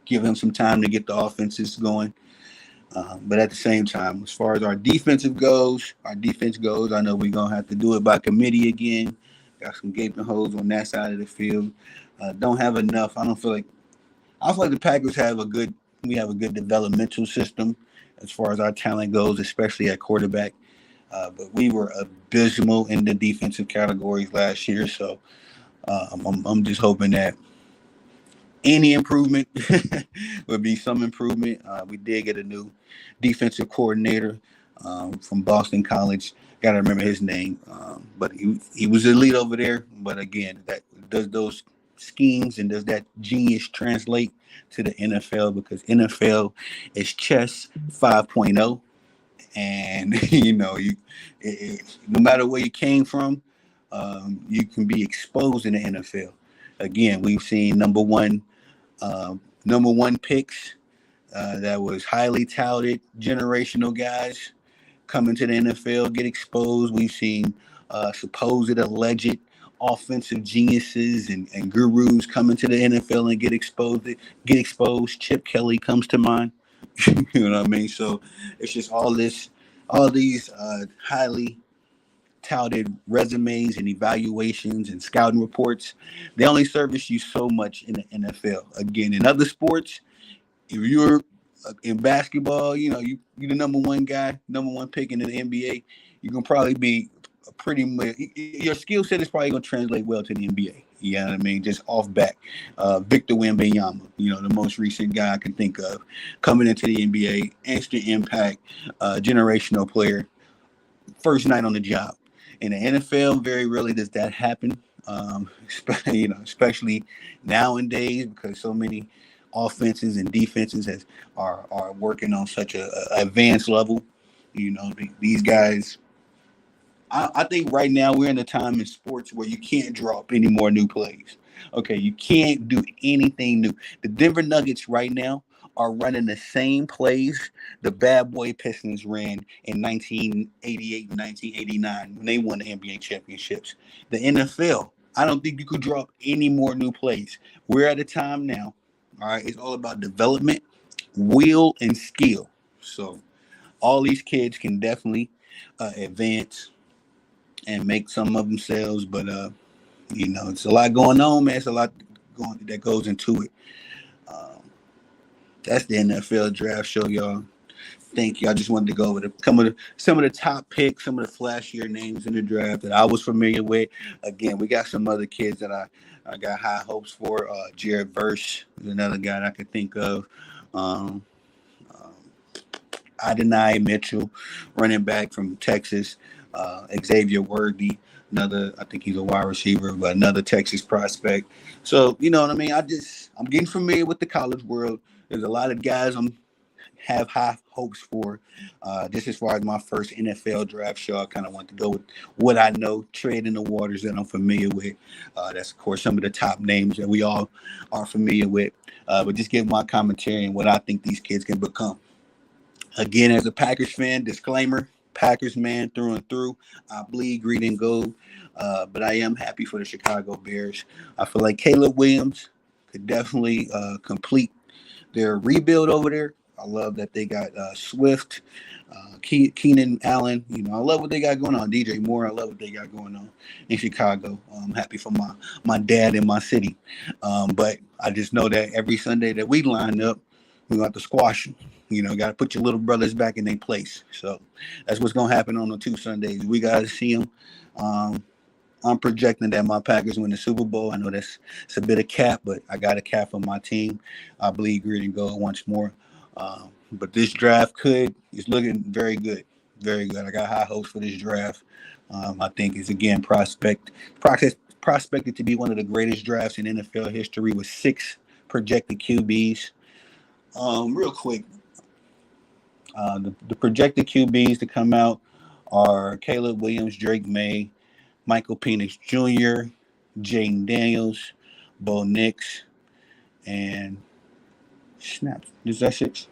give him some time to get the offenses going. But at the same time, as far as our defense goes, I know we're going to have to do it by committee again. Got some gaping holes on that side of the field. Don't have enough. I feel like the Packers have a good developmental system as far as our talent goes, especially at quarterback. But we were abysmal in the defensive categories last year. So I'm just hoping that any improvement would be some improvement. We did get a new defensive coordinator from Boston College. Got to remember his name, but he was elite over there. But again, that does those schemes and does that genius translate to the NFL? Because NFL is chess 5.0, and no matter where you came from, you can be exposed in the NFL. Again, we've seen number one picks that was highly touted generational guys come into the NFL, get exposed. We've seen supposed alleged offensive geniuses and gurus come into the NFL and get exposed. Get exposed. Chip Kelly comes to mind. You know what I mean? So it's just all these highly touted resumes and evaluations and scouting reports. They only service you so much in the NFL. Again, in other sports, if you're in basketball, you're the number one guy, number one pick in the NBA. You can probably be pretty much your skill set is probably going to translate well to the NBA. You know what I mean? Just off back, Victor Wembanyama, the most recent guy I can think of coming into the NBA, instant impact, generational player, first night on the job. In the NFL, very rarely does that happen. Especially nowadays because so many offenses and defenses are working on such a advanced level. These guys. I think right now we're in a time in sports where you can't drop any more new plays. Okay, you can't do anything new. The Denver Nuggets right now are running the same plays the bad boy Pistons ran in 1988 and 1989 when they won the NBA championships. The NFL, I don't think you could drop any more new plays. We're at a time now, all right, it's all about development, will, and skill. So all these kids can definitely advance and make some of themselves. But it's a lot going on, man. It's a lot that goes into it. That's the NFL draft show, y'all. Thank you. I just wanted to go over some of the top picks, some of the flashier names in the draft that I was familiar with. Again, we got some other kids that I got high hopes for. Jared Verse is another guy that I could think of. Adonai Mitchell, running back from Texas. Xavier Worthy, I think he's a wide receiver, but another Texas prospect. So, you know what I mean? I'm getting familiar with the college world. There's a lot of guys have high hopes for. Just as far as my first NFL draft show, I kind of want to go with what I know, trade in the waters that I'm familiar with. That's, of course, some of the top names that we all are familiar with. But just give my commentary and what I think these kids can become. Again, as a Packers fan, disclaimer, Packers man through and through. I bleed green and gold, but I am happy for the Chicago Bears. I feel like Caleb Williams could definitely complete their rebuild over there. I love that they got Swift, Keenan Allen. I love what they got going on. DJ Moore, I love what they got going on in Chicago. I'm happy for my dad in my city. But I just know that every Sunday that we line up, we got to squash them. Got to put your little brothers back in their place. So that's what's going to happen on the 2 Sundays. We got to see them. I'm projecting that my Packers win the Super Bowl. I know it's a bit of cap, but I got a cap on my team. I bleed green and gold once more. But this draft is looking very good. Very good. I got high hopes for this draft. I think it's, again, prospected to be one of the greatest drafts in NFL history with 6 projected QBs. Real quick, the projected QBs to come out are Caleb Williams, Drake May, Michael Penix Jr., Jaden Daniels, Bo Nix, and Snaps. Is that 6?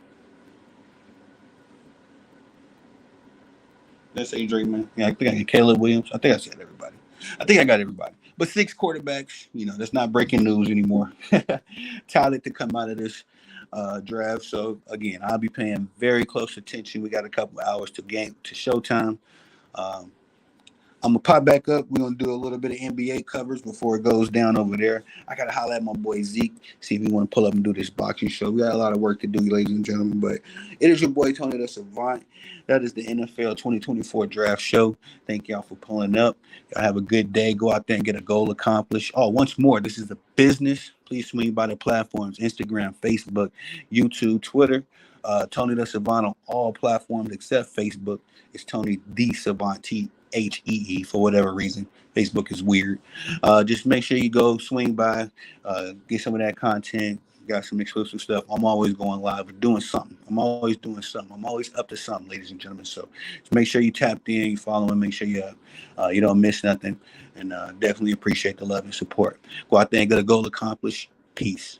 Let's say Drake May. Yeah, I think I got Caleb Williams. I think I said everybody. I think I got everybody. But 6 quarterbacks, that's not breaking news anymore. Talent to come out of this draft. So again, I'll be paying very close attention. We got a couple hours to showtime. I'm gonna pop back up. We're gonna do a little bit of NBA covers before it goes down over there. I gotta holler at my boy Zeke, see if he want to pull up and do this boxing show. We got a lot of work to do, ladies and gentlemen. But it is your boy Tony the Savant. That is the NFL 2024 draft show. Thank y'all for pulling up. Y'all have a good day. Go out there and get a goal accomplished. Oh, once more, this is the business. Please swing by the platforms: Instagram, Facebook, YouTube, Twitter. Tony the Savant on all platforms except Facebook. It's Tony the Savant, THEE, for whatever reason. Facebook is weird. Just make sure you go swing by, get some of that content, got some exclusive stuff. I'm always going live or doing something. I'm always doing something. I'm always up to something, ladies and gentlemen. So make sure you tapped in, you following, make sure you don't miss nothing. And definitely appreciate the love and support. Go out there and get a goal accomplished. Peace.